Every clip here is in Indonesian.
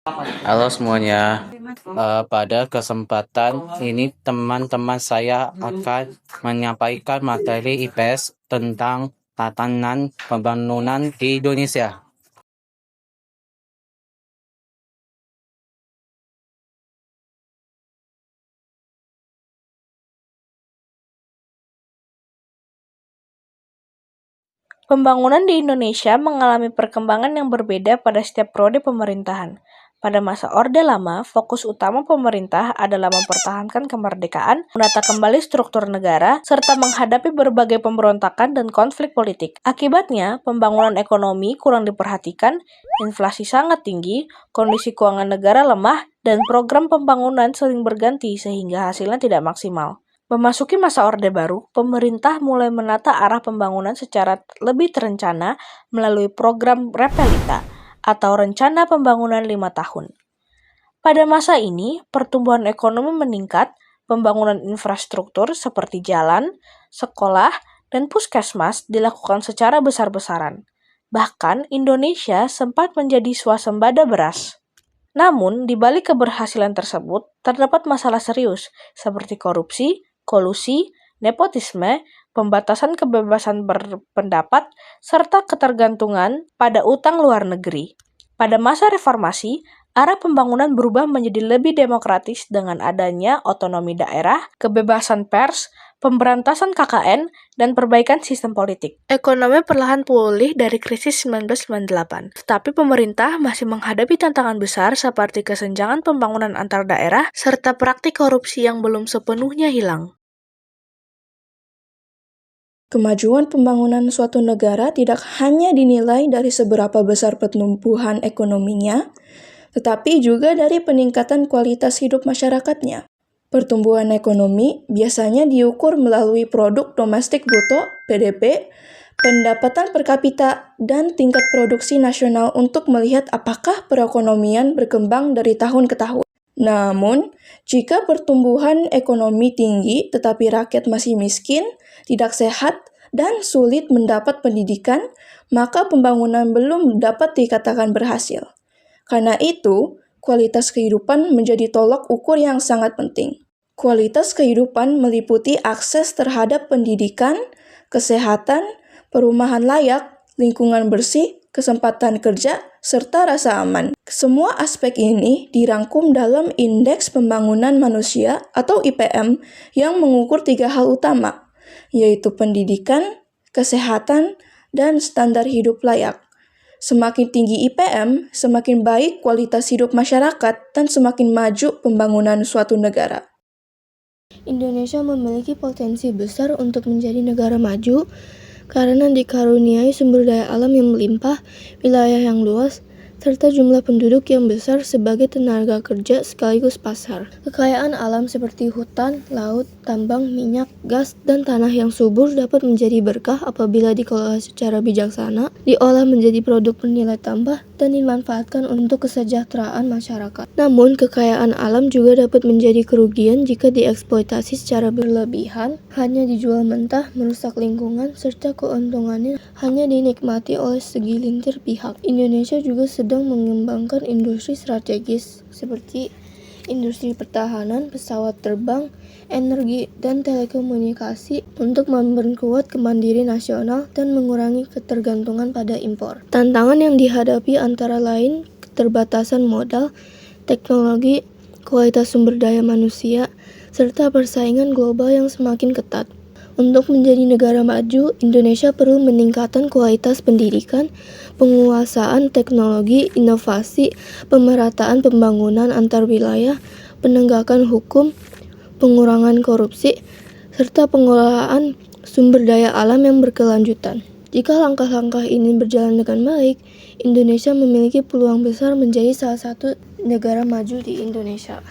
Halo semuanya. Pada kesempatan ini teman-teman saya akan menyampaikan materi IPS tentang tatanan pembangunan di Indonesia. Pembangunan di Indonesia mengalami perkembangan yang berbeda pada setiap periode pemerintahan. Pada masa Orde Lama, fokus utama pemerintah adalah mempertahankan kemerdekaan, menata kembali struktur negara, serta menghadapi berbagai pemberontakan dan konflik politik. Akibatnya, pembangunan ekonomi kurang diperhatikan, inflasi sangat tinggi, kondisi keuangan negara lemah, dan program pembangunan sering berganti sehingga hasilnya tidak maksimal. Memasuki masa Orde Baru, pemerintah mulai menata arah pembangunan secara lebih terencana melalui program Repelita atau Rencana Pembangunan 5 Tahun. Pada masa ini, pertumbuhan ekonomi meningkat, pembangunan infrastruktur seperti jalan, sekolah, dan puskesmas dilakukan secara besar-besaran. Bahkan, Indonesia sempat menjadi swasembada beras. Namun, di balik keberhasilan tersebut, terdapat masalah serius seperti korupsi, kolusi, nepotisme, pembatasan kebebasan berpendapat, serta ketergantungan pada utang luar negeri. Pada masa reformasi, arah pembangunan berubah menjadi lebih demokratis dengan adanya otonomi daerah, kebebasan pers, pemberantasan KKN, dan perbaikan sistem politik. Ekonomi perlahan pulih dari krisis 1998, tetapi pemerintah masih menghadapi tantangan besar seperti kesenjangan pembangunan antar daerah serta praktik korupsi yang belum sepenuhnya hilang. Kemajuan pembangunan suatu negara tidak hanya dinilai dari seberapa besar pertumbuhan ekonominya, tetapi juga dari peningkatan kualitas hidup masyarakatnya. Pertumbuhan ekonomi biasanya diukur melalui produk domestik bruto (PDB), pendapatan per kapita, dan tingkat produksi nasional untuk melihat apakah perekonomian berkembang dari tahun ke tahun. Namun, jika pertumbuhan ekonomi tinggi tetapi rakyat masih miskin, tidak sehat, dan sulit mendapat pendidikan, maka pembangunan belum dapat dikatakan berhasil. Karena itu, kualitas kehidupan menjadi tolak ukur yang sangat penting. Kualitas kehidupan meliputi akses terhadap pendidikan, kesehatan, perumahan layak, lingkungan bersih, kesempatan kerja, serta rasa aman. Semua aspek ini dirangkum dalam Indeks Pembangunan Manusia atau IPM yang mengukur 3 hal utama, yaitu pendidikan, kesehatan, dan standar hidup layak. Semakin tinggi IPM, semakin baik kualitas hidup masyarakat dan semakin maju pembangunan suatu negara. Indonesia memiliki potensi besar untuk menjadi negara maju karena dikaruniai sumber daya alam yang melimpah, wilayah yang luas, serta jumlah penduduk yang besar sebagai tenaga kerja sekaligus pasar. Kekayaan alam seperti hutan, laut, tambang, minyak, gas, dan tanah yang subur dapat menjadi berkah apabila dikelola secara bijaksana, diolah menjadi produk bernilai tambah, dan dimanfaatkan untuk kesejahteraan masyarakat. Namun, kekayaan alam juga dapat menjadi kerugian jika dieksploitasi secara berlebihan, hanya dijual mentah, merusak lingkungan, serta keuntungannya hanya dinikmati oleh segelintir pihak. Indonesia juga sedang mengembangkan industri strategis seperti industri pertahanan, pesawat terbang, energi, dan telekomunikasi untuk memperkuat kemandirian nasional dan mengurangi ketergantungan pada impor. Tantangan yang dihadapi antara lain keterbatasan modal, teknologi, kualitas sumber daya manusia, serta persaingan global yang semakin ketat. Untuk menjadi negara maju, Indonesia perlu meningkatkan kualitas pendidikan, penguasaan teknologi, inovasi, pemerataan pembangunan antar wilayah, penegakan hukum, pengurangan korupsi, serta pengelolaan sumber daya alam yang berkelanjutan. Jika langkah-langkah ini berjalan dengan baik, Indonesia memiliki peluang besar menjadi salah satu negara maju di Indonesia.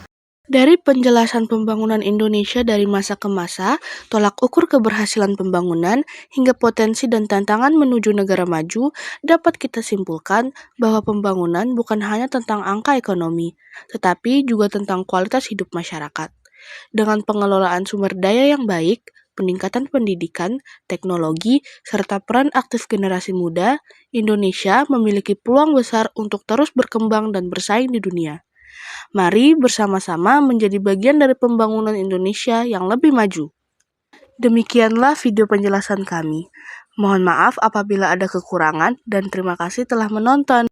Dari penjelasan pembangunan Indonesia dari masa ke masa, tolak ukur keberhasilan pembangunan, hingga potensi dan tantangan menuju negara maju, dapat kita simpulkan bahwa pembangunan bukan hanya tentang angka ekonomi, tetapi juga tentang kualitas hidup masyarakat. Dengan pengelolaan sumber daya yang baik, peningkatan pendidikan, teknologi, serta peran aktif generasi muda, Indonesia memiliki peluang besar untuk terus berkembang dan bersaing di dunia. Mari bersama-sama menjadi bagian dari pembangunan Indonesia yang lebih maju. Demikianlah video penjelasan kami. Mohon maaf apabila ada kekurangan dan terima kasih telah menonton.